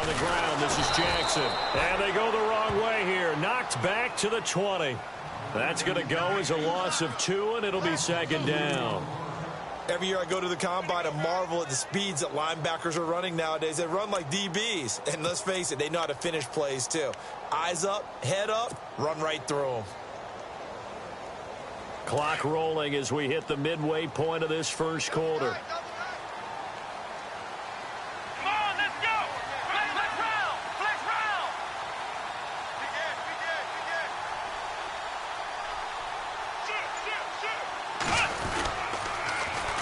on the ground. This is Jackson. And they go the wrong way here. Knocked back to the 20. That's going to go as a loss of 2, and it'll be second down. Every year I go to the combine and marvel at the speeds that linebackers are running nowadays. They run like DBs. And let's face it, they know how to finish plays too. Eyes up, head up, run right through them. Clock rolling as we hit the midway point of this first quarter.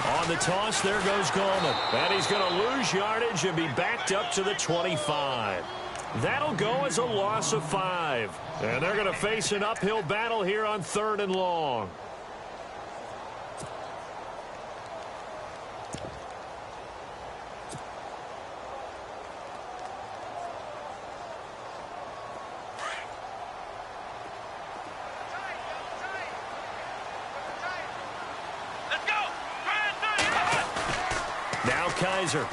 On the toss, there goes Gallman. And he's going to lose yardage and be backed up to the 25. That'll go as a loss of 5. And they're going to face an uphill battle here on 3rd and long. Now Kaiser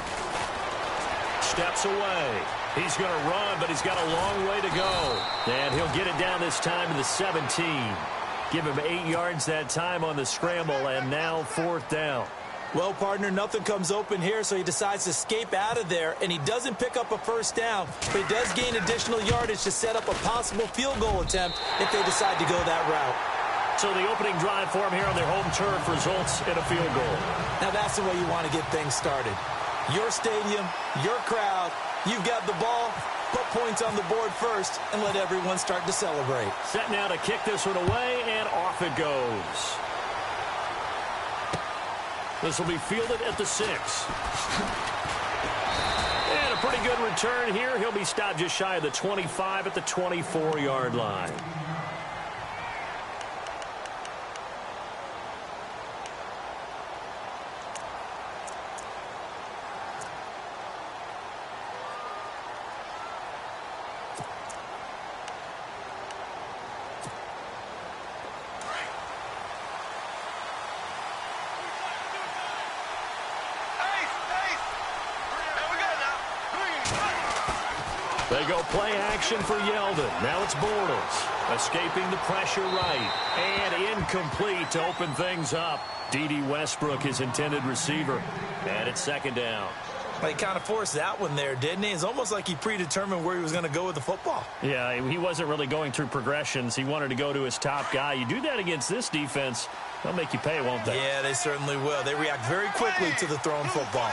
steps away. He's going to run, but he's got a long way to go. And he'll get it down this time to the 17. Give him 8 yards that time on the scramble, and now 4th down. Well, partner, nothing comes open here, so he decides to escape out of there, and he doesn't pick up a first down, but he does gain additional yardage to set up a possible field goal attempt if they decide to go that route. So the opening drive for him here on their home turf results in a field goal. Now that's the way you want to get things started. Your stadium, your crowd, you've got the ball, put points on the board first, and let everyone start to celebrate. Set now to kick this one away, and off it goes. This will be fielded at the 6. And a pretty good return here. He'll be stopped just shy of the 25 at the 24-yard line. They go play action for Yeldon. Now it's Bortles. Escaping the pressure right. And incomplete to open things up. D.D. Westbrook, his intended receiver. And it's 2nd down. Well, he kind of forced that one there, didn't he? It's almost like he predetermined where he was going to go with the football. Yeah, he wasn't really going through progressions. He wanted to go to his top guy. You do that against this defense, they'll make you pay, won't they? Yeah, they certainly will. They react very quickly to the thrown football.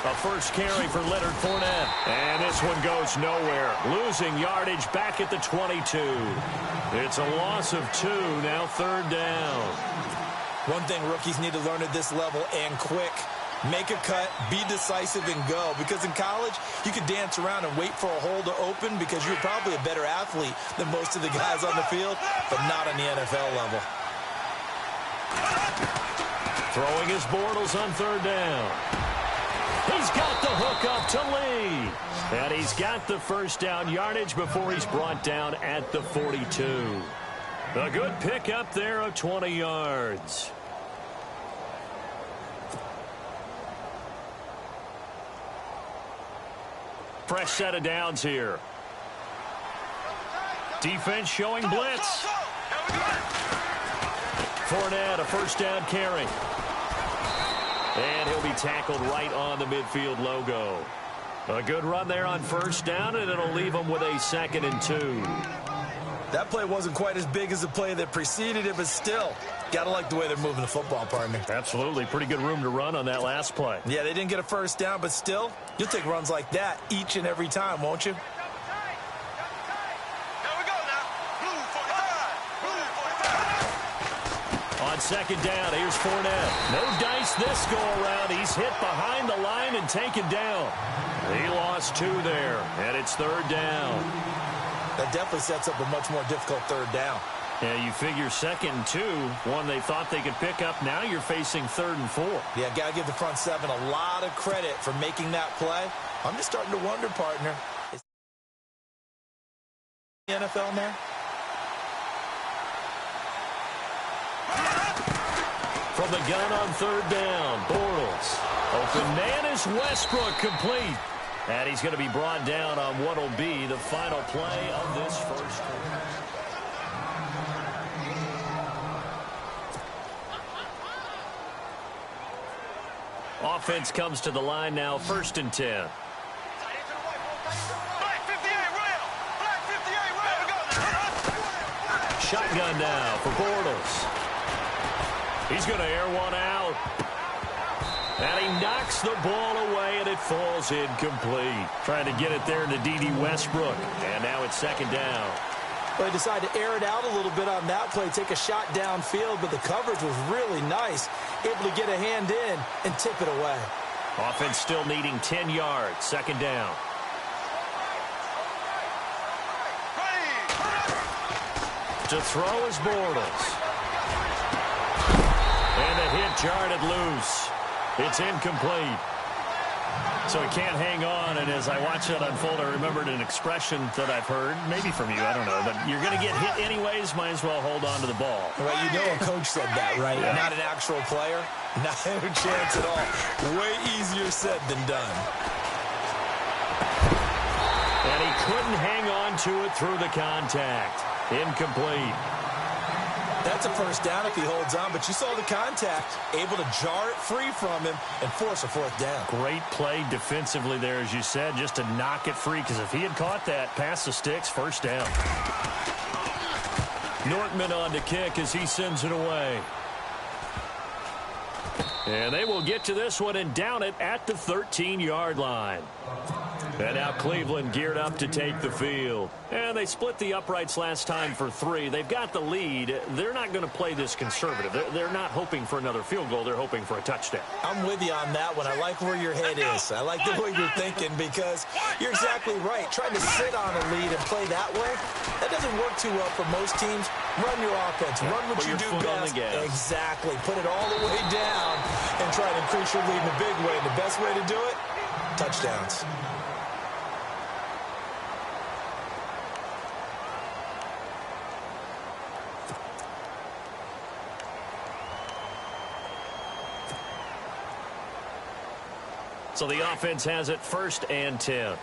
A first carry for Leonard Fournette. And this one goes nowhere. Losing yardage back at the 22. It's a loss of 2, now 3rd down. One thing rookies need to learn at this level, and quick. Make a cut, be decisive, and go. Because in college, you could dance around and wait for a hole to open because you're probably a better athlete than most of the guys on the field, but not on the NFL level. Throwing his Bortles on 3rd down. He's got the hook up to Lee. And he's got the first down yardage before he's brought down at the 42. A good pickup there of 20 yards. Fresh set of downs here. Defense showing blitz. Fournette, a first down carry. And he'll be tackled right on the midfield logo. A good run there on first down, and it'll leave him with a 2nd and 2. That play wasn't quite as big as the play that preceded it, but still, got to like the way they're moving the football, partner. Absolutely. Pretty good room to run on that last play. Yeah, they didn't get a first down, but still, you'll take runs like that each and every time, won't you? On 2nd down, here's Fournette. No dice this go-around. He's hit behind the line and taken down. He lost 2 there, and it's 3rd down. That definitely sets up a much more difficult 3rd down. Yeah, you figure 2nd and 2, one they thought they could pick up. Now you're facing 3rd and 4. Yeah, got to give the front 7 a lot of credit for making that play. I'm just starting to wonder, partner, is the NFL now? From the gun on third down, Bortles. Open man is Westbrook, complete. And he's going to be brought down on what will be the final play of this first quarter. Offense comes to the line now, 1st and 10. Shotgun now for Bortles. He's going to air one out. And he knocks the ball away, and it falls incomplete. Trying to get it there to D.D. Westbrook. And now it's 2nd down. Well, he decided to air it out a little bit on that play, take a shot downfield, but the coverage was really nice. Able to get a hand in and tip it away. Offense still needing 10 yards. 2nd down. To throw is Bortles. And the hit jarred it loose. It's incomplete. So he can't hang on, and as I watch that unfold, I remembered an expression that I've heard, maybe from you, I don't know, but you're going to get hit anyways, might as well hold on to the ball. Right, you know a coach said that, right? Yeah. Not an actual player. Not a chance at all. Way easier said than done. And he couldn't hang on to it through the contact. Incomplete. That's a 1st down if he holds on, but you saw the contact, able to jar it free from him and force a 4th down. Great play defensively there, as you said, just to knock it free, because if he had caught that, past the sticks, 1st down. Nortman on to kick as he sends it away. And they will get to this one and down it at the 13-yard line. And now Cleveland geared up to take the field. And they split the uprights last time for 3. They've got the lead. They're not going to play this conservative. They're not hoping for another field goal. They're hoping for a touchdown. I'm with you on that one. I like where your head is. I like the way you're thinking, because you're exactly right. Trying to sit on a lead and play that way, that doesn't work too well for most teams. Run your offense. Run what you do best. Exactly. Put it all the way down and try to increase your lead in a big way. And the best way to do it, touchdowns. So the offense has it 1st and 10.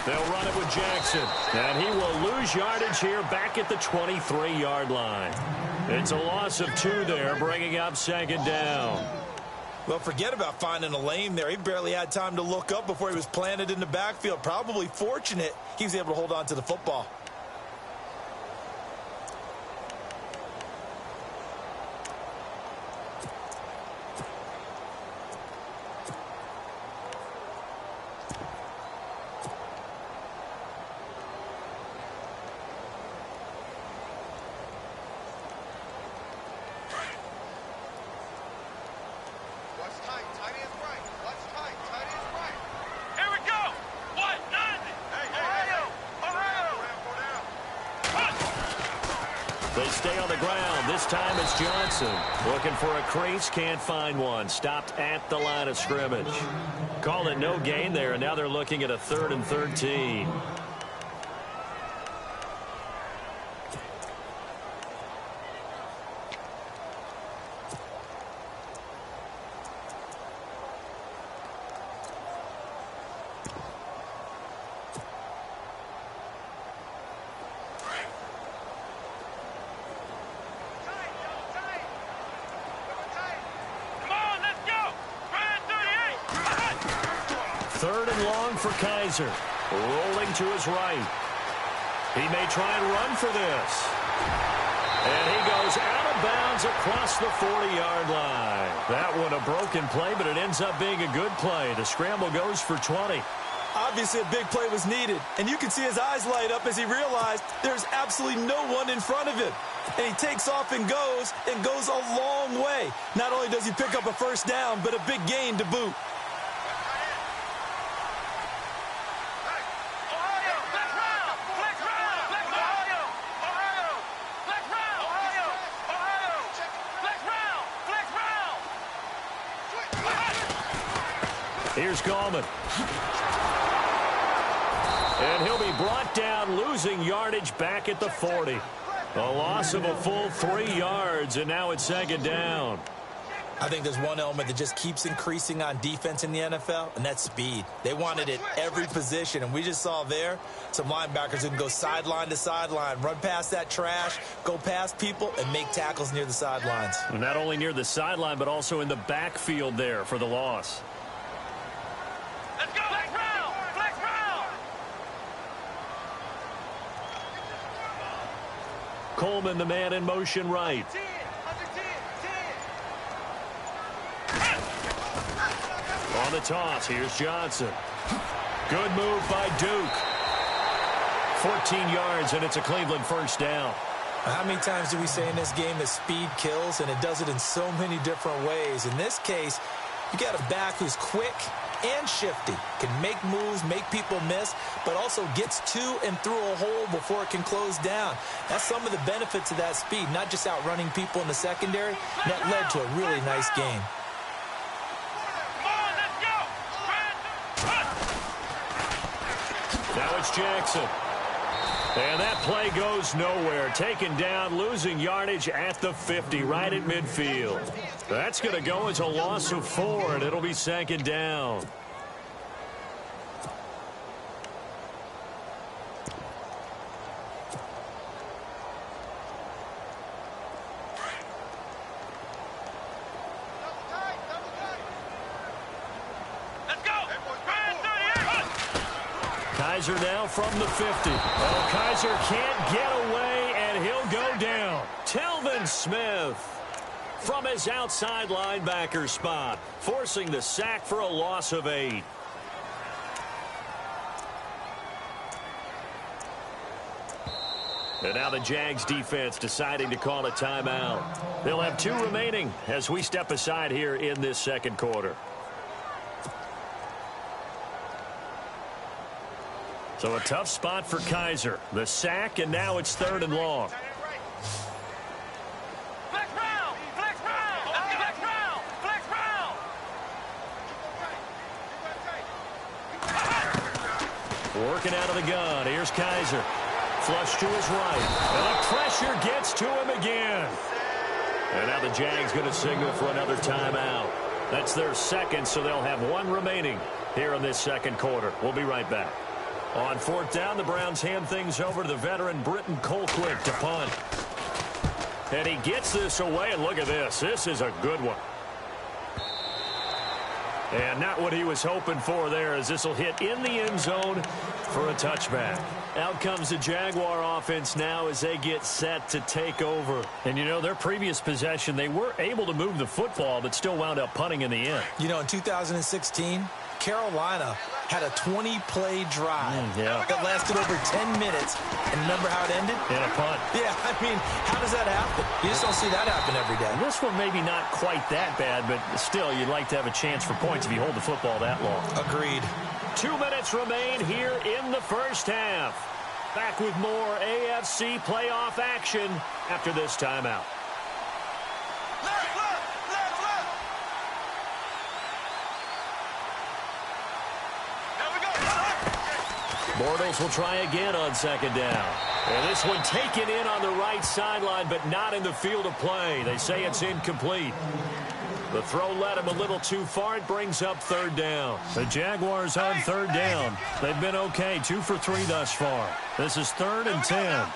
They'll run it with Jackson. And he will lose yardage here back at the 23-yard line. It's a loss of 2 there, bringing up 2nd down. Well, forget about finding a lane there. He barely had time to look up before he was planted in the backfield. Probably fortunate he was able to hold on to the football. They stay on the ground. This time it's Johnson. Looking for a crease, can't find one. Stopped at the line of scrimmage. Call it no gain there, and now they're looking at a 3rd and 13. For Kaiser, rolling to his right. He may try and run for this. And he goes out of bounds across the 40-yard line. That one a broken play, but it ends up being a good play. The scramble goes for 20. Obviously, a big play was needed, and you can see his eyes light up as he realized there's absolutely no one in front of him. And he takes off and goes a long way. Not only does he pick up a 1st down, but a big gain to boot. here's Gallman. And he'll be brought down, losing yardage back at the 40. A loss of a full 3 yards, and now it's second down. I think there's one element that just keeps increasing on defense in the NFL, and that's speed. They want it at every position, and we just saw there some linebackers who can go sideline to sideline, run past that trash, go past people, and make tackles near the sidelines. Not only near the sideline, but also in the backfield there for the loss. Let's go! Flex round! Flex round! Coleman, the man in motion right. On the toss, here's Johnson. Good move by Duke. 14 yards, and it's a Cleveland first down. How many times do we say in this game that speed kills, and it does it in so many different ways? In this case, you got a back who's quick and shifty, can make moves, make people miss, but also gets to and through a hole before it can close down. That's some of the benefits of that speed, not just outrunning people in the secondary. That led to a really nice game. Now it's Jackson. And that play goes nowhere. Taken down, losing yardage at the 50, right at midfield. That's going to go as a loss of 4, and it'll be second down. Kaiser now from the 50. Oh, Kaiser can't get away, and he'll go down. Telvin Smith from his outside linebacker spot, forcing the sack for a loss of 8. And now the Jags defense deciding to call a timeout. They'll have 2 remaining as we step aside here in this second quarter. So a tough spot for Kaiser. The sack, and now it's 3rd and long. Flex round! Flex round! Flex round! Flex round! Working out of the gun. Here's Kaiser. Flush to his right. And the pressure gets to him again. And now the Jags going to signal for another timeout. That's their second, so they'll have 1 remaining here in this second quarter. We'll be right back. On 4th down, the Browns hand things over to the veteran Britton Colquitt to punt. And he gets this away, and look at this. This is a good one. And not what he was hoping for there, as this will hit in the end zone for a touchback. Out comes the Jaguar offense now as they get set to take over. And, you know, their previous possession, they were able to move the football, but still wound up punting in the end. You know, in 2016, Carolina had a 20-play drive that lasted over 10 minutes. And remember how it ended? In a punt. Yeah, I mean, how does that happen? You just don't see that happen every day. This one maybe not quite that bad, but still, you'd like to have a chance for points if you hold the football that long. Agreed. 2 minutes remain here in the first half. Back with more AFC playoff action after this timeout. Bortles will try again on second down. And this one taken in on the right sideline, but not in the field of play. They say it's incomplete. The throw led him a little too far. It brings up 3rd down. The Jaguars on 3rd down. They've been okay, 2 for 3 thus far. This is 3rd and 10.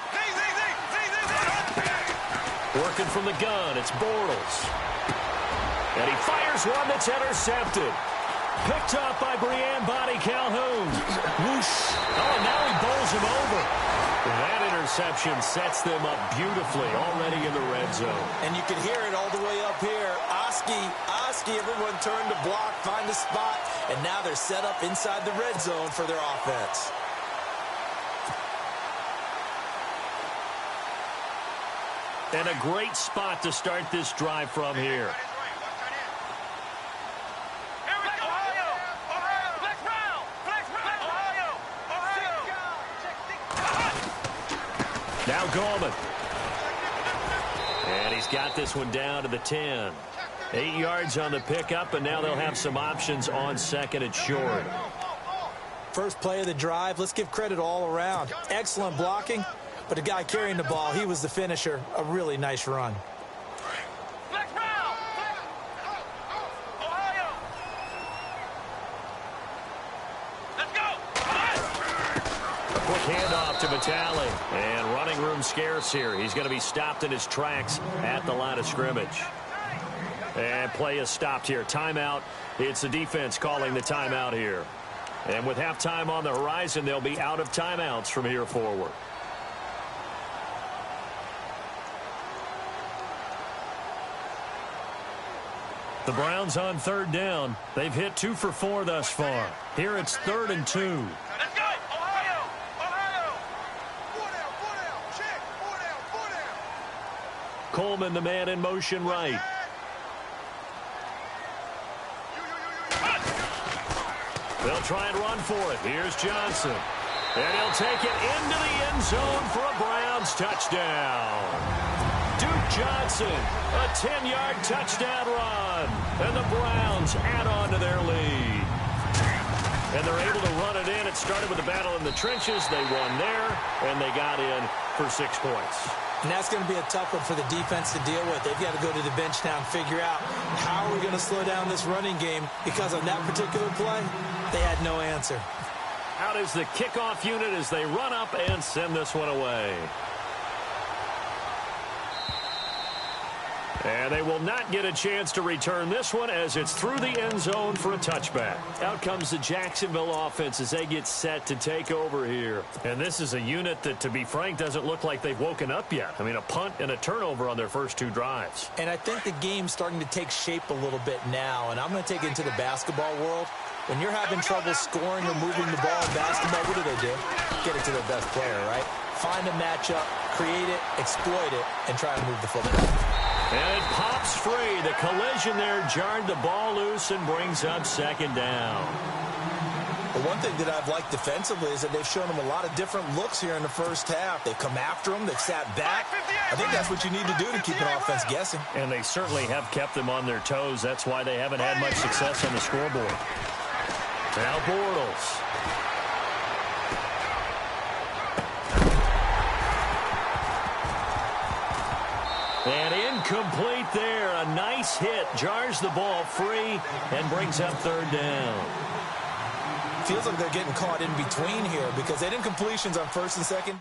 Working from the gun, it's Bortles. And he fires one that's intercepted. Picked up by Brian Body Calhoun. Whoosh. Oh, now he bowls him over. That interception sets them up beautifully already in the red zone. And you can hear it all the way up here. Oski, everyone turned to block, find a spot, and now they're set up inside the red zone for their offense. And a great spot to start this drive from here. Now Gallman. And he's got this one down to the 10. 8 yards on the pickup, and now they'll have some options on second and short. First play of the drive, let's give credit all around. Excellent blocking, but the guy carrying the ball, he was the finisher. A really nice run. Quick handoff to Vitale, and running room scarce here. He's going to be stopped in his tracks at the line of scrimmage. And play is stopped here. Timeout. It's the defense calling the timeout here. And with halftime on the horizon, they'll be out of timeouts from here forward. The Browns on third down. They've hit 2 for 4 thus far. Here it's 3rd and 2. Let's go! Ohio! Ohio! 4 down, check, 4 down. Coleman, the man in motion right. They'll try and run for it. Here's Johnson. And he'll take it into the end zone for a Browns touchdown. Duke Johnson, a 10-yard touchdown run. And the Browns add on to their lead. And they're able to run it in. It started with a battle in the trenches. They won there, and they got in for 6 points. And that's going to be a tough one for the defense to deal with. They've got to go to the bench now and figure out how are we going to slow down this running game, because on that particular play, they had no answer. Out is the kickoff unit as they run up and send this one away. And they will not get a chance to return this one as it's through the end zone for a touchback. Out comes the Jacksonville offense as they get set to take over here. And this is a unit that, to be frank, doesn't look like they've woken up yet. I mean, a punt and a turnover on their first 2 drives. And I think the game's starting to take shape a little bit now. And I'm going to take it into the basketball world. When you're having trouble scoring or moving the ball in basketball, what do? Get it to their best player, right? Find a matchup, create it, exploit it, and try to move the football. And it pops free. The collision there jarred the ball loose and brings up 2nd down. But one thing that I've liked defensively is that they've shown them a lot of different looks here in the first half. They've come after them. They've sat back. I think that's what you need to do to keep an offense guessing. And they certainly have kept them on their toes. That's why they haven't had much success on the scoreboard. Now Bortles. And incomplete there. A nice hit. Jars the ball free and brings up 3rd down. Feels like they're getting caught in between here because they didn't completions on 1st and 2nd.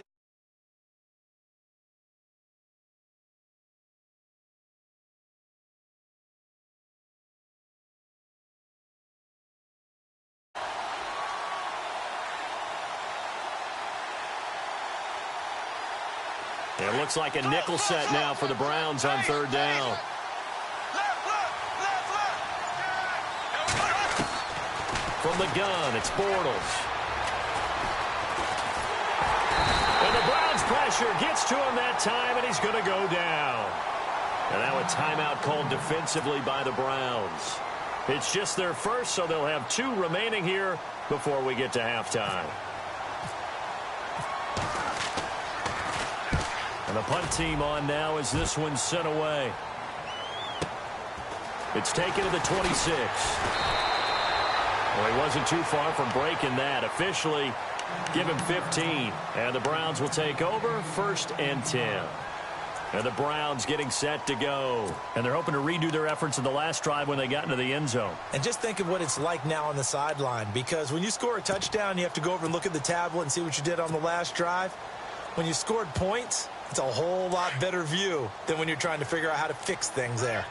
It looks like a nickel set now for the Browns on 3rd down. From the gun, it's Bortles. And the Browns pressure gets to him that time, and he's going to go down. And now a timeout called defensively by the Browns. It's just their first, so they'll have 2 remaining here before we get to halftime. And the punt team on now as this one's sent away. It's taken to the 26. Well, he wasn't too far from breaking that. Officially, give him 15. And the Browns will take over 1st and 10. And the Browns getting set to go. And they're hoping to redo their efforts in the last drive when they got into the end zone. And just think of what it's like now on the sideline. Because when you score a touchdown, you have to go over and look at the tablet and see what you did on the last drive. When you scored points, it's a whole lot better view than when you're trying to figure out how to fix things there.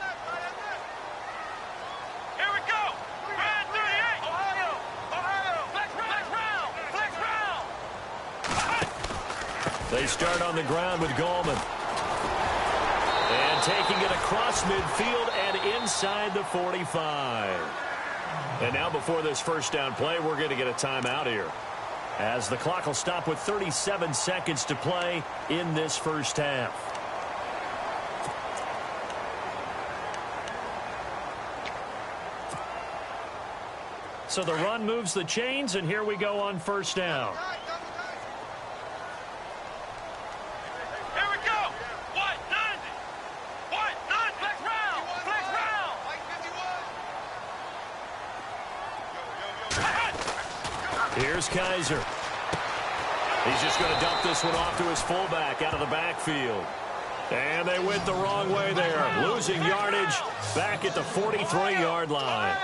Here we go. Brand 38. Ohio. Ohio. Flex round. They start on the ground with Gallman. And taking it across midfield and inside the 45. And now before this first down play, we're going to get a timeout here, as the clock will stop with 37 seconds to play in this first half. So the run moves the chains, and here we go on 1st down. Here we go. What? 90. What? 90. Flex round. Here's Kaiser. He's just going to dump this one off to his fullback out of the backfield. And they went the wrong way there, losing yardage back at the 43-yard line.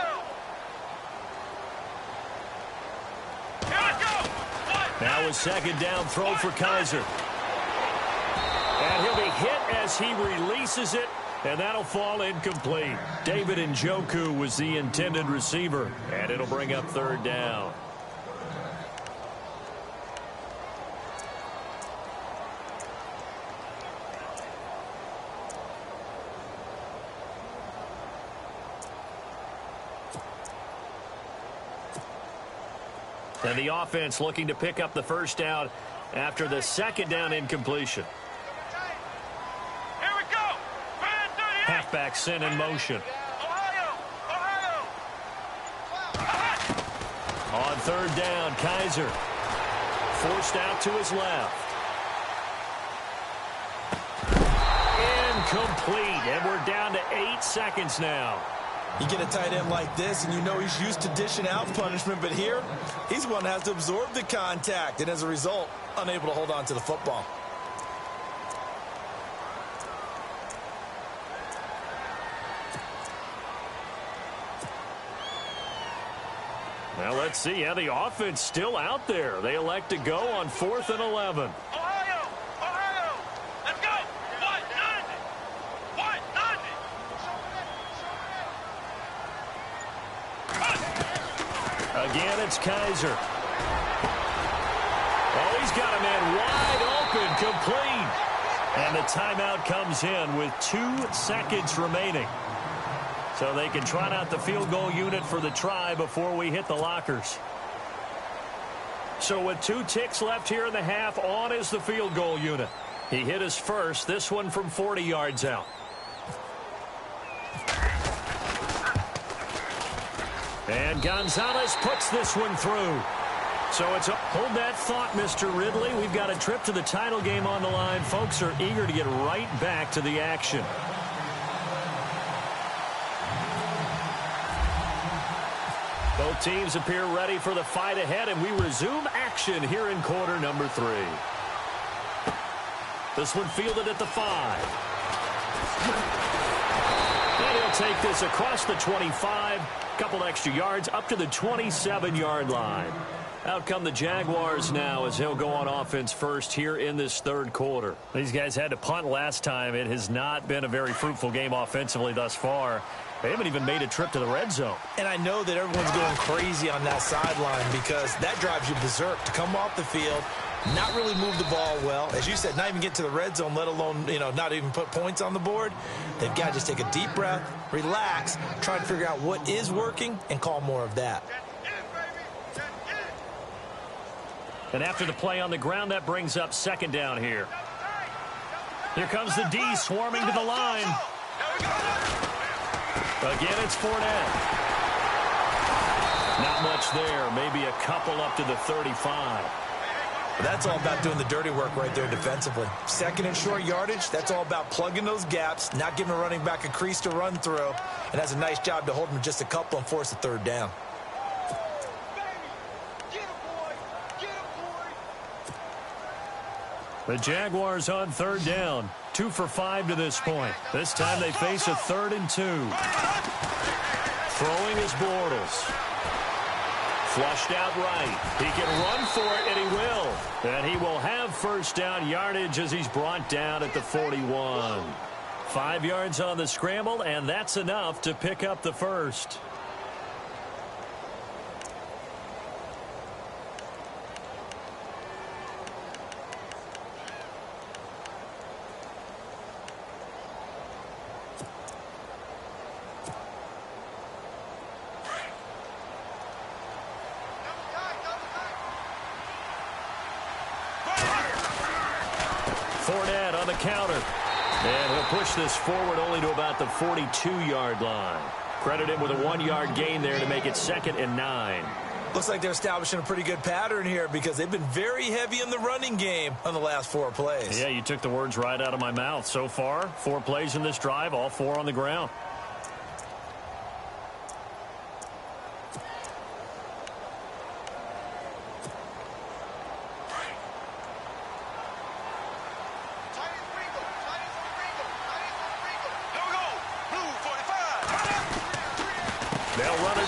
Now a second down throw for Kaiser. And he'll be hit as he releases it, and that'll fall incomplete. David Njoku was the intended receiver, and it'll bring up third down. And the offense looking to pick up the first down after the second down incompletion. Here we go. Halfback sent in motion. On third down, Kaiser forced out to his left. Incomplete, and we're down to 8 seconds now. You get a tight end like this, and you know he's used to dishing out punishment, but here, he's one that has to absorb the contact, and as a result, unable to hold on to the football. Well, let's see how the offense still out there. They elect to go on 4th and 11. Again, it's Kaiser. Oh, he's got a man wide open, complete. And the timeout comes in with 2 seconds remaining. So they can trot out the field goal unit for the try before we hit the lockers. So with 2 ticks left here in the half, on is the field goal unit. He hit his first, this one from 40 yards out. And Gonzalez puts this one through. So it's hold that thought, Mr. Ridley. We've got a trip to the title game on the line. Folks are eager to get right back to the action. Both teams appear ready for the fight ahead, and we resume action here in quarter number 3. This one fielded at the 5. And he'll take this across the 25. Couple extra yards up to the 27-yard line. Out come the Jaguars now as he'll go on offense first here in this third quarter. These guys had to punt last time. It has not been a very fruitful game offensively thus far. They haven't even made a trip to the red zone. And I know that everyone's going crazy on that sideline because that drives you berserk to come off the field, not really move the ball well. As you said, not even get to the red zone, let alone, not even put points on the board. They've got to just take a deep breath, relax, try to figure out what is working, and call more of that. And after the play on the ground, that brings up second down here. Here comes the D swarming to the line. Again, it's Fournette. Not much there. Maybe a couple up to the 35. That's all about doing the dirty work right there defensively. Second and short yardage, that's all about plugging those gaps, not giving a running back a crease to run through, and that's a nice job to hold him just a couple and force a third down. The Jaguars on third down. 2 for 5 to this point. This time they face a 3rd and 2. Throwing is Bortles. Flushed out right. He can run for it, and he will. And he will have first down yardage as he's brought down at the 41. 5 yards on the scramble, and that's enough to pick up the first. Fournette on the counter. And he'll push this forward only to about the 42-yard line. Credit him with a 1-yard gain there to make it 2nd and 9. Looks like they're establishing a pretty good pattern here because they've been very heavy in the running game on the last 4 plays. Yeah, you took the words right out of my mouth. So far, 4 plays in this drive, all 4 on the ground.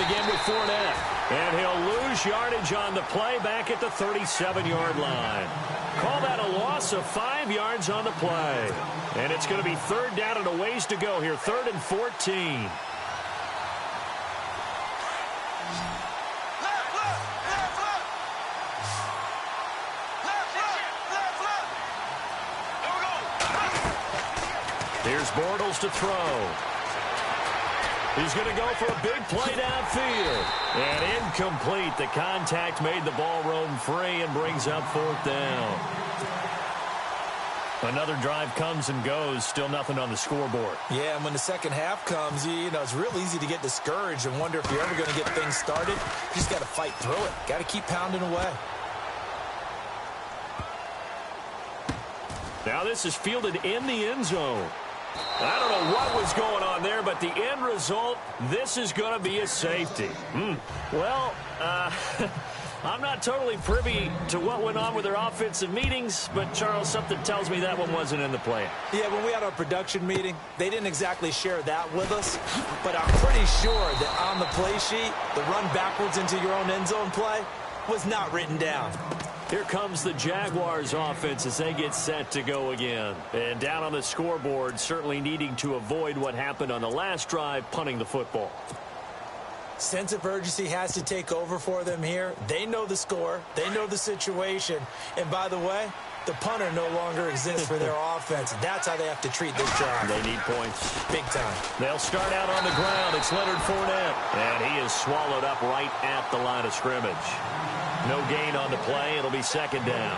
again with Fournette. And he'll lose yardage on the play back at the 37-yard line. Call that a loss of 5 yards on the play. And it's going to be third down and a ways to go here. 3rd and 14. Here's Bortles to throw. He's going to go for a big play downfield. And incomplete. The contact made the ball roam free and brings up 4th down. Another drive comes and goes. Still nothing on the scoreboard. Yeah, and when the second half comes, you know, it's real easy to get discouraged and wonder if you're ever going to get things started. You just got to fight through it. Got to keep pounding away. Now this is fielded in the end zone. I don't know what was going on there, but the end result, this is going to be a safety. Well, I'm not totally privy to what went on with their offensive meetings, but, Charles, something tells me that one wasn't in the plan. Yeah, when we had our production meeting, they didn't exactly share that with us, but I'm pretty sure that on the play sheet, the run backwards into your own end zone play was not written down. Here comes the Jaguars offense as they get set to go again. And down on the scoreboard, certainly needing to avoid what happened on the last drive, punting the football. Sense of urgency has to take over for them here. They know the score. They know the situation. And by the way, the punter no longer exists for their offense. That's how they have to treat this drive. They need points. Big time. They'll start out on the ground. It's Leonard Fournette. And he is swallowed up right at the line of scrimmage. No gain on the play. It'll be 2nd down.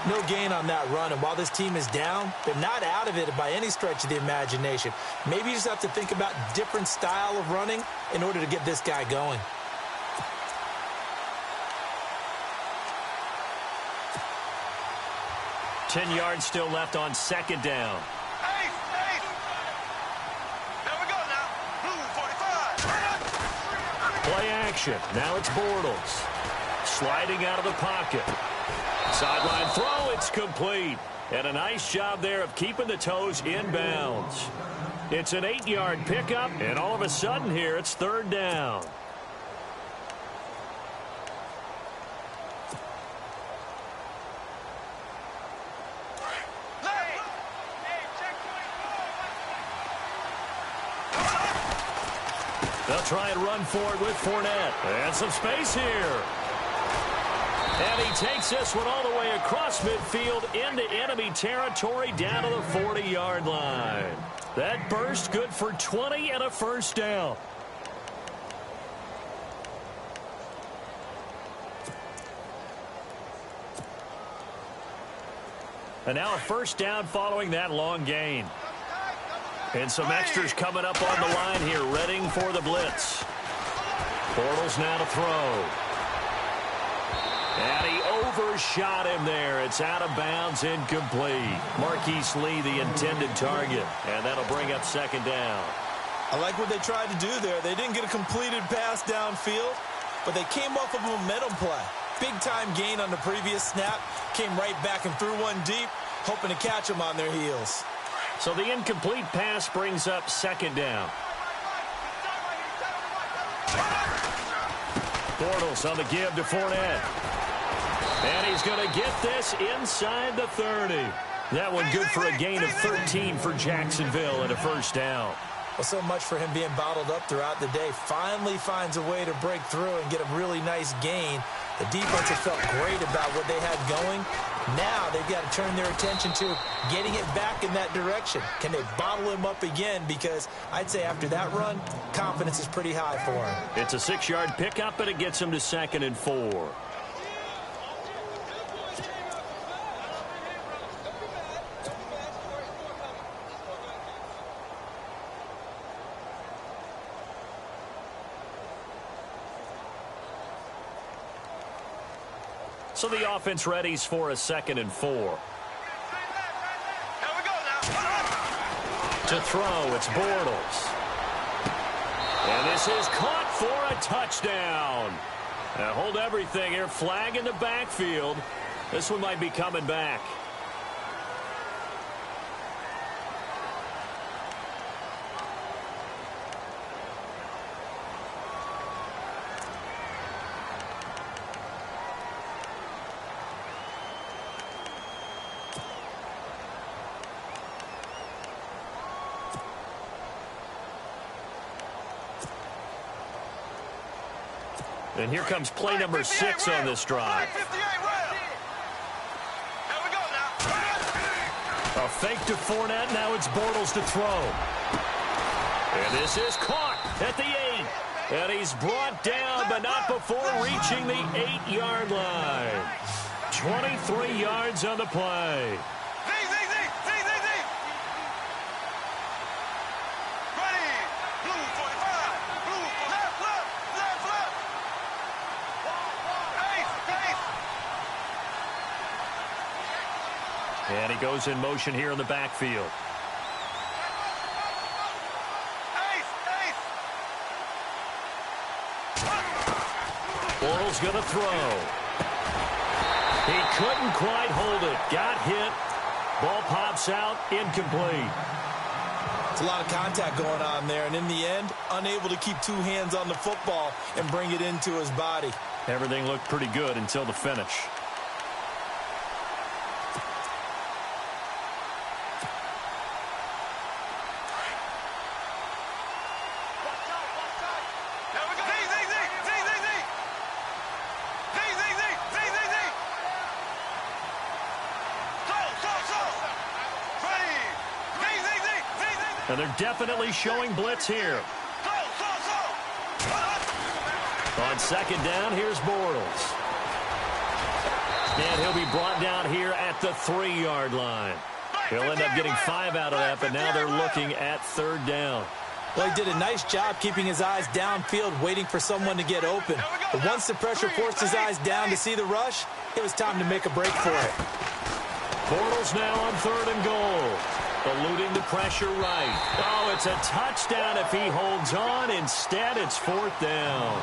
No gain on that run. And while this team is down, they're not out of it by any stretch of the imagination. Maybe you just have to think about different style of running in order to get this guy going. Ten yards still left on 2nd down. There we go now. Blue 45. Play action. Now it's Bortles. Sliding out of the pocket. Sideline throw, it's complete. And a nice job there of keeping the toes inbounds. It's an 8-yard pickup, and all of a sudden here, it's 3rd down. They'll try and run for it with Fournette. And some space here. And he takes this one all the way across midfield into enemy territory down to the 40-yard line. That burst good for 20 and a 1st down. And now a 1st down following that long gain. And some extras coming up on the line here, readying for the blitz. Bortles now to throw. And he overshot him there. It's out of bounds, incomplete. Marquise Lee, the intended target. And that'll bring up 2nd down. I like what they tried to do there. They didn't get a completed pass downfield, but they came off of a momentum play. Big-time gain on the previous snap. Came right back and threw one deep, hoping to catch them on their heels. So the incomplete pass brings up 2nd down. Bortles on the give to Fournette. And he's going to get this inside the 30. That one good for a gain of 13 for Jacksonville and a 1st down. Well, so much for him being bottled up throughout the day. Finally finds a way to break through and get a really nice gain. The defense have felt great about what they had going. Now they've got to turn their attention to getting it back in that direction. Can they bottle him up again? Because I'd say after that run, confidence is pretty high for him. It's a 6-yard pickup, and it gets him to 2nd and 4. So the offense readies for a 2nd and 4. Here we go now. To throw, it's Bortles. And this is caught for a touchdown. Now hold everything here. Flag in the backfield. This one might be coming back. And here comes play number 6 on this drive. A fake to Fournette. Now it's Bortles to throw. And this is caught at the 8. And he's brought down, but not before reaching the 8-yard line. 23 yards on the play. And he goes in motion here in the backfield. Bortles going to throw. He couldn't quite hold it. Got hit. Ball pops out. Incomplete. It's a lot of contact going on there, and in the end, unable to keep 2 hands on the football and bring it into his body. Everything looked pretty good until the finish. And they're definitely showing blitz here. On second down, here's Bortles. And he'll be brought down here at the 3-yard line. He'll end up getting 5 out of that, but now they're looking at 3rd down. Well, he did a nice job keeping his eyes downfield, waiting for someone to get open. But once the pressure forced his eyes down to see the rush, it was time to make a break for it. Bortles now on 3rd and goal. Eluding the pressure right. Oh, it's a touchdown if he holds on. Instead, it's 4th down.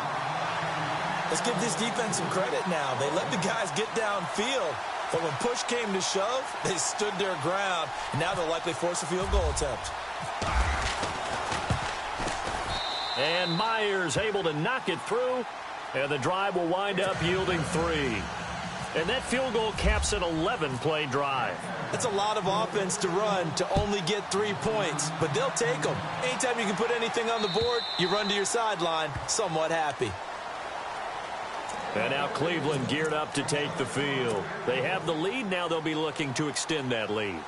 Let's give this defense some credit now. They let the guys get downfield. But when push came to shove, they stood their ground. And now they'll likely force a field goal attempt. And Myers able to knock it through. And the drive will wind up yielding 3. And that field goal caps an 11-play drive. It's a lot of offense to run to only get 3 points, but they'll take them. Anytime you can put anything on the board, you run to your sideline, somewhat happy. And now Cleveland geared up to take the field. They have the lead. Now they'll be looking to extend that lead.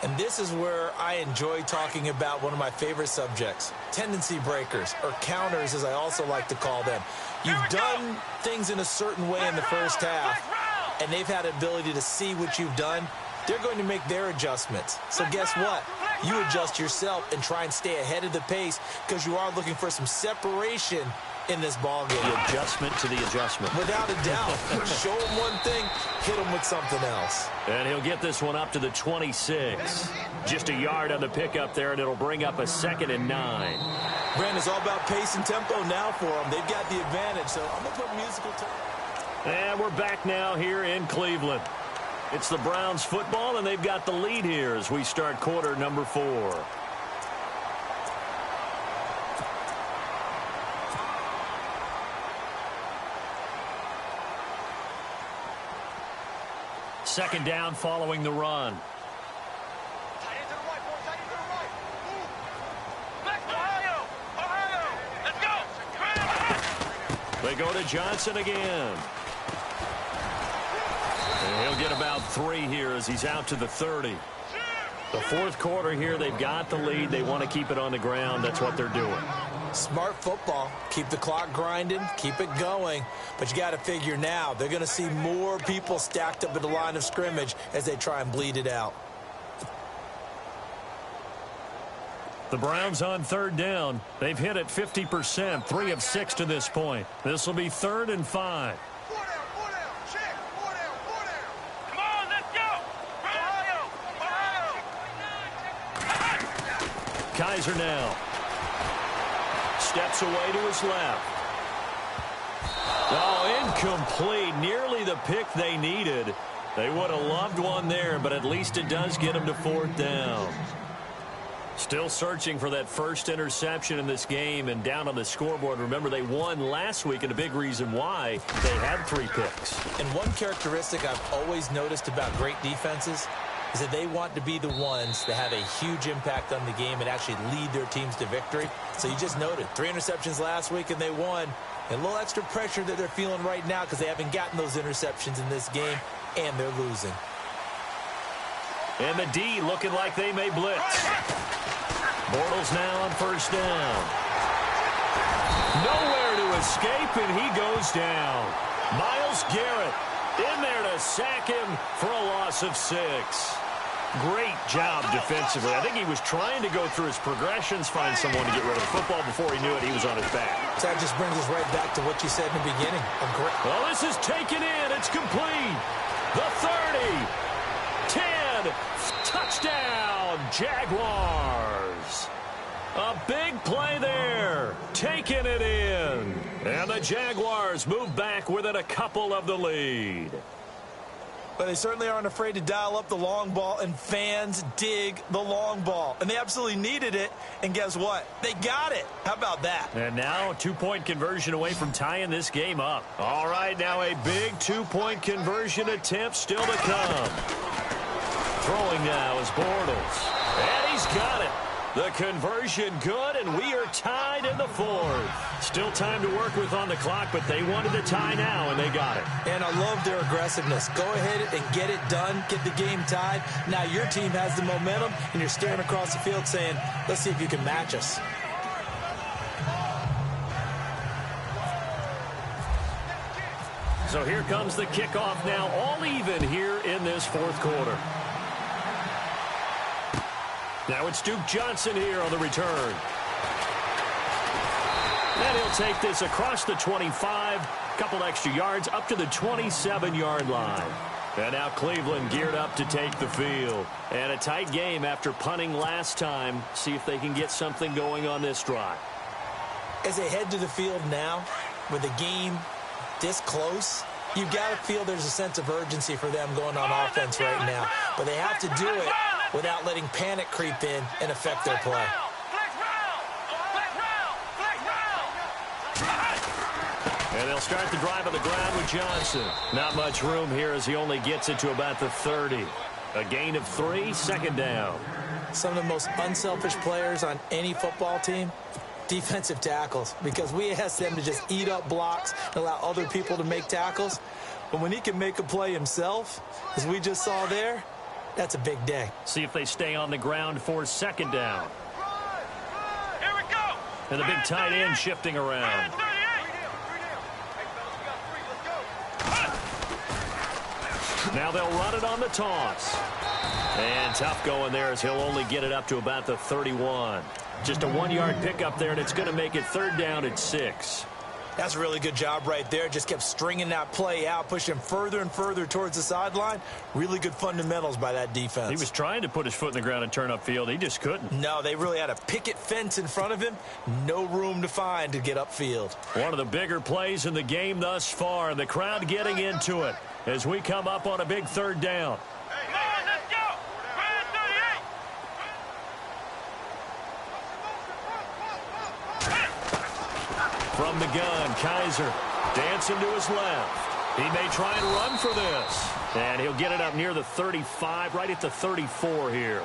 And this is where I enjoy talking about one of my favorite subjects, tendency breakers, or counters as I also like to call them. You've done things in a certain way in the first half, and they've had an ability to see what you've done. They're going to make their adjustments. So guess what? You adjust yourself and try and stay ahead of the pace because you are looking for some separation in this ball game. The adjustment to the adjustment. Without a doubt. Show him one thing, hit him with something else. And he'll get this one up to the 26. Just a yard on the pickup there, and it'll bring up a 2nd and 9. Brandon, it's all about pace and tempo now for them. They've got the advantage, so I'm going to put musical time. And we're back now here in Cleveland. It's the Browns football, and they've got the lead here as we start quarter number 4. Second down following the run. They go to Johnson again. And he'll get about 3 here as he's out to the 30. The 4th quarter here, they've got the lead. They want to keep it on the ground. That's what they're doing. Smart football. Keep the clock grinding. Keep it going. But you got to figure now, they're going to see more people stacked up at the line of scrimmage as they try and bleed it out. The Browns on 3rd down. They've hit it 50%, 3 of 6 to this point. This will be 3rd and 5. Kaiser now steps away to his left. Oh, incomplete. Nearly the pick they needed. They would have loved one there, but at least it does get them to 4th down. Still searching for that first interception in this game and down on the scoreboard. Remember, they won last week, and a big reason why they had 3 picks. And one characteristic I've always noticed about great defenses, is that they want to be the ones that have a huge impact on the game and actually lead their teams to victory. So you just noted 3 interceptions last week and they won. And a little extra pressure that they're feeling right now because they haven't gotten those interceptions in this game, and they're losing. And the D looking like they may blitz. Bortles now on first down. Nowhere to escape, and he goes down. Myles Garrett in there to sack him for a loss of 6. Great job defensively. I think he was trying to go through his progressions, find someone to get rid of the football. Before he knew it, he was on his back. So that just brings us right back to what you said in the beginning. Well, this is taken in. It's complete. The 30. 10. Touchdown, Jaguars. A big play there. Taking it in. And the Jaguars move back within a couple of the lead. But they certainly aren't afraid to dial up the long ball, and fans dig the long ball. And they absolutely needed it, and guess what? They got it. How about that? And now a 2-point conversion away from tying this game up. All right, now a big 2-point conversion attempt still to come. Throwing now is Bortles. And he's got it. The conversion good, and we are tied in the 4th. Still time to work with on the clock, but they wanted the tie now, and they got it. And I love their aggressiveness. Go ahead and get it done, get the game tied. Now your team has the momentum, and you're staring across the field saying, let's see if you can match us. So here comes the kickoff now, all even here in this 4th quarter. Now it's Duke Johnson here on the return. And he'll take this across the 25, couple extra yards up to the 27-yard line. And now Cleveland geared up to take the field. And a tight game after punting last time. See if they can get something going on this drive. As they head to the field now, with the game this close, you've got to feel there's a sense of urgency for them going on offense right now. But they have to do it without letting panic creep in and affect their play. And they'll start the drive on the ground with Johnson. Not much room here as he only gets it to about the 30. A gain of 3, 2nd down. Some of the most unselfish players on any football team, defensive tackles, because we ask them to just eat up blocks and allow other people to make tackles. But when he can make a play himself, as we just saw there, that's a big day. See if they stay on the ground for 2nd down. Here we go. And the big tight end shifting around. Now they'll run it on the toss. And tough going there as he'll only get it up to about the 31. Just a 1-yard pickup there, and it's going to make it 3rd down at 6. That's a really good job right there. Just kept stringing that play out, pushing him further and further towards the sideline. Really good fundamentals by that defense. He was trying to put his foot in the ground and turn upfield. He just couldn't. No, they really had a picket fence in front of him. No room to find to get upfield. One of the bigger plays in the game thus far, and the crowd getting into it as we come up on a big 3rd down. Come on, let's go. Red 38. From the gun, Kaiser dancing to his left. He may try and run for this. And he'll get it up near the 35, right at the 34 here.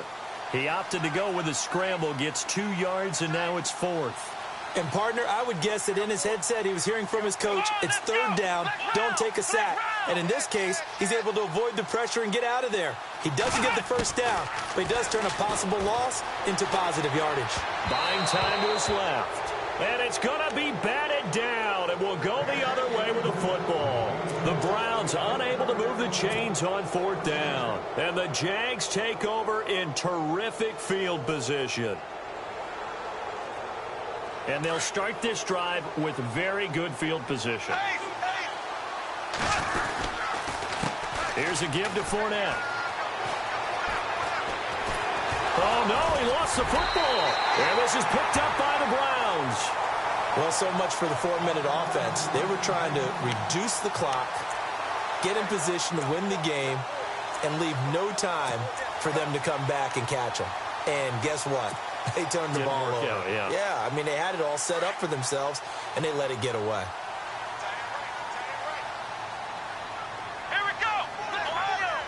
He opted to go with a scramble, gets 2 yards, and now it's 4th. And, partner, I would guess that in his headset he was hearing from his coach, it's 3rd down, don't take a sack. And in this case, he's able to avoid the pressure and get out of there. He doesn't get the 1st down, but he does turn a possible loss into positive yardage. Buying time to his left. And it's going to be batted down. It will go the other way with the football. The Browns unable to move the chains on 4th down. And the Jags take over in terrific field position. And they'll start this drive with very good field position. Here's a give to Fournette. Oh, no, he lost the football. And this is picked up by the Browns. Well, so much for the 4-minute offense. They were trying to reduce the clock, get in position to win the game, and leave no time for them to come back and catch them. And guess what? They turned the ball over. Yeah, I mean, they had it all set up for themselves, and they let it get away. Here we go. Ohio.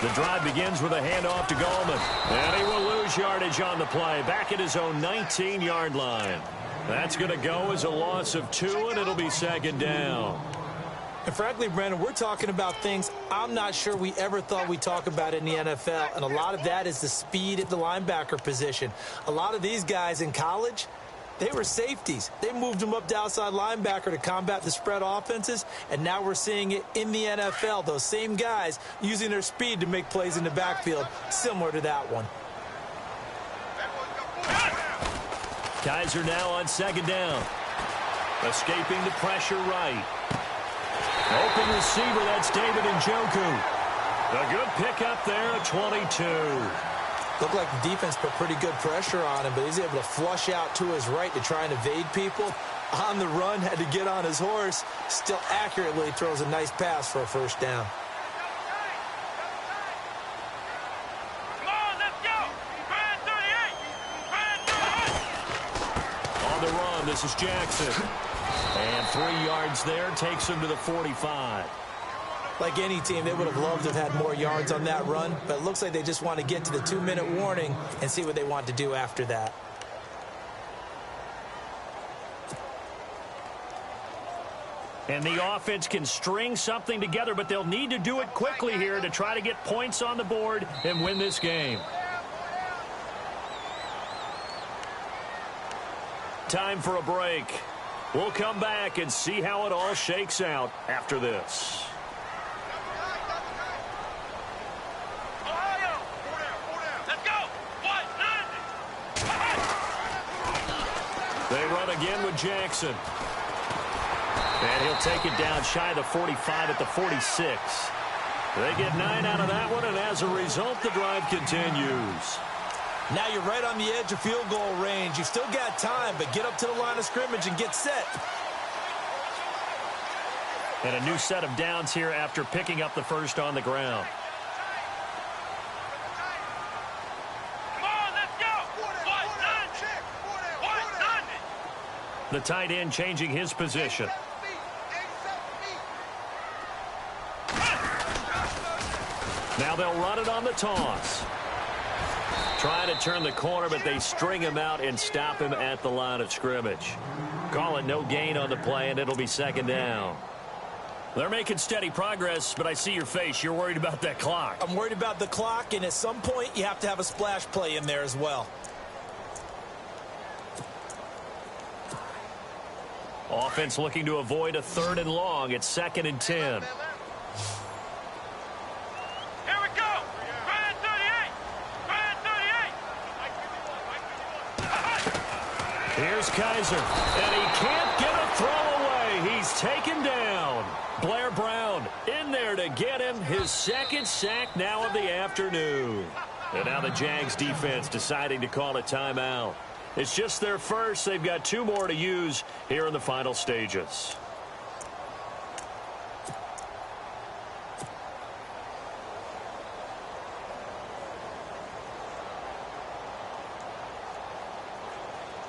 The drive begins with a handoff to Gallman. And he will lose yardage on the play. Back at his own 19-yard line. That's going to go as a loss of 2, and it'll be second down. And frankly, Brandon, we're talking about things I'm not sure we ever thought we'd talk about in the NFL. And a lot of that is the speed at the linebacker position. A lot of these guys in college, they were safeties. They moved them up to outside linebacker to combat the spread offenses, and now we're seeing it in the NFL. Those same guys using their speed to make plays in the backfield, similar to that one. Kaiser now on second down. Escaping the pressure right. Open receiver, that's David Njoku. A good pickup there at 22. Looked like the defense put pretty good pressure on him, but he's able to flush out to his right to try and evade people. On the run, had to get on his horse. Still accurately throws a nice pass for a first down. Come on, let's go. Brand 38. On the run, this is Jackson. And 3 yards there, takes him to the 45. Like any team, they would have loved to have had more yards on that run, but it looks like they just want to get to the 2-minute warning and see what they want to do after that. And the offense can string something together, but they'll need to do it quickly here to try to get points on the board and win this game. Time for a break. We'll come back and see how it all shakes out after this. Ohio. Let's go. 190. They run again with Jackson. And he'll take it down shy of the 45 at the 46. They get 9 out of that one, and as a result, the drive continues. Now you're right on the edge of field goal range. You've still got time, but get up to the line of scrimmage and get set. And a new set of downs here after picking up the first on the ground. Come on, let's go. 190. The tight end changing his position. Now they'll run it on the toss. Trying to turn the corner, but they string him out and stop him at the line of scrimmage. Call it no gain on the play, and it'll be second down. They're making steady progress, but I see your face. You're worried about that clock. I'm worried about the clock, and at some point, you have to have a splash play in there as well. Offense looking to avoid a 3rd and long. It's 2nd and 10. Here we go. Brand 38. Here's Kaiser, and he can't get a throw away. He's taken down. Blair Brown in there to get him his 2nd sack now of the afternoon. And now the Jags defense deciding to call a timeout. It's just their first. They've got 2 more to use here in the final stages.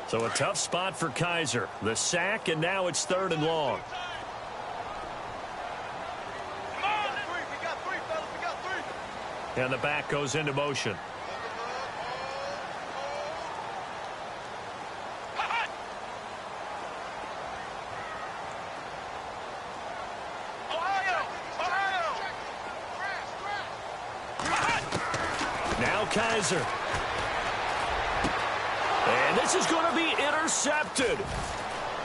So a tough spot for Kaiser. The sack, and now it's 3rd and long. Come on. We got 3, fellas. We got 3. And the back goes into motion. Now Kaiser. And this is going to be intercepted.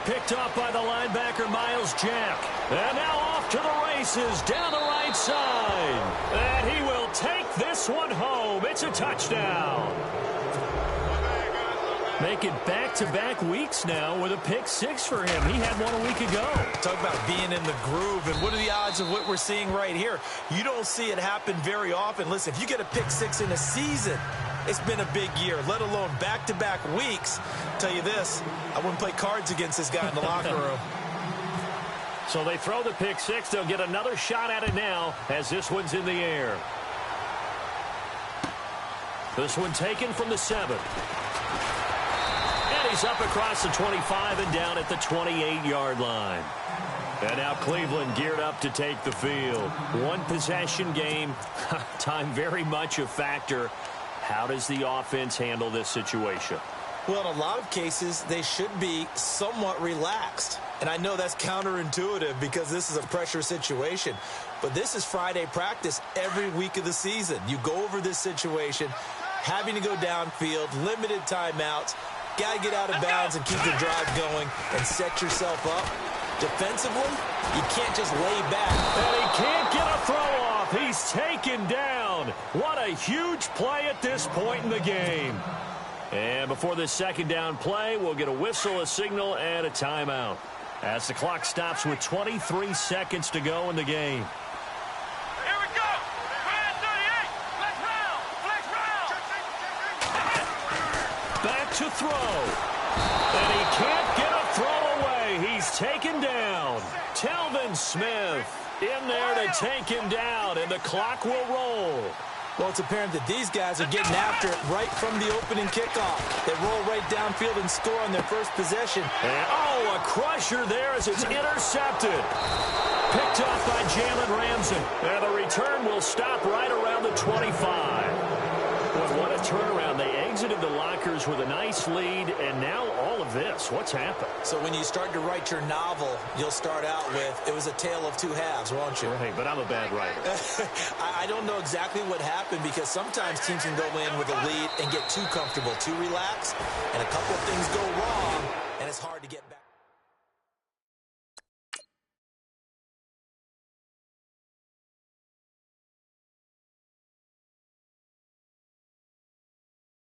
Picked off by the linebacker, Miles Jack. And now off to the races down the right side. And he will take this one home. It's a touchdown. Making back-to-back weeks now with a pick 6 for him. He had one a week ago. Talk about being in the groove, and what are the odds of what we're seeing right here? You don't see it happen very often. Listen, if you get a pick 6 in a season, it's been a big year, let alone back-to-back weeks. Tell you this, I wouldn't play cards against this guy in the locker room. So they throw the pick 6. They'll get another shot at it now as this one's in the air. This one taken from the 7. And He's up across the 25 and down at the 28-yard line. And now Cleveland geared up to take the field. One possession game. Time very much a factor. How does the offense handle this situation? Well, in a lot of cases, they should be somewhat relaxed. And I know that's counterintuitive because this is a pressure situation. But this is Friday practice every week of the season. You go over this situation, having to go downfield, limited timeouts, got to get out of bounds and keep the drive going and set yourself up. Defensively, you can't just lay back. And he can't get a throw off. He's taken down. What a huge play at this point in the game. And before this second down play, we'll get a whistle, a signal, and a timeout as the clock stops with 23 seconds to go in the game. Here we go. Red 38. Flex round. Flex round. Back to throw. And he can't get a throw away. He's taken down. Telvin Smith in there to take him down, and the clock will roll. Well, it's apparent that these guys are getting after it right from the opening kickoff. They roll right downfield and score on their first possession. And, oh, a crusher there as it's intercepted. Picked off by Jalen Ramsey. And the return will stop right around the 25. Boy, what a turnaround. They exited the lockers with a nice lead, and now all of this. What's happened? So when you start to write your novel, you'll start out with, it was a tale of two halves, won't you? Right, but I'm a bad writer. I don't know exactly what happened because sometimes teams can go in with a lead and get too comfortable, too relaxed, and a couple of things go wrong, and it's hard to get back.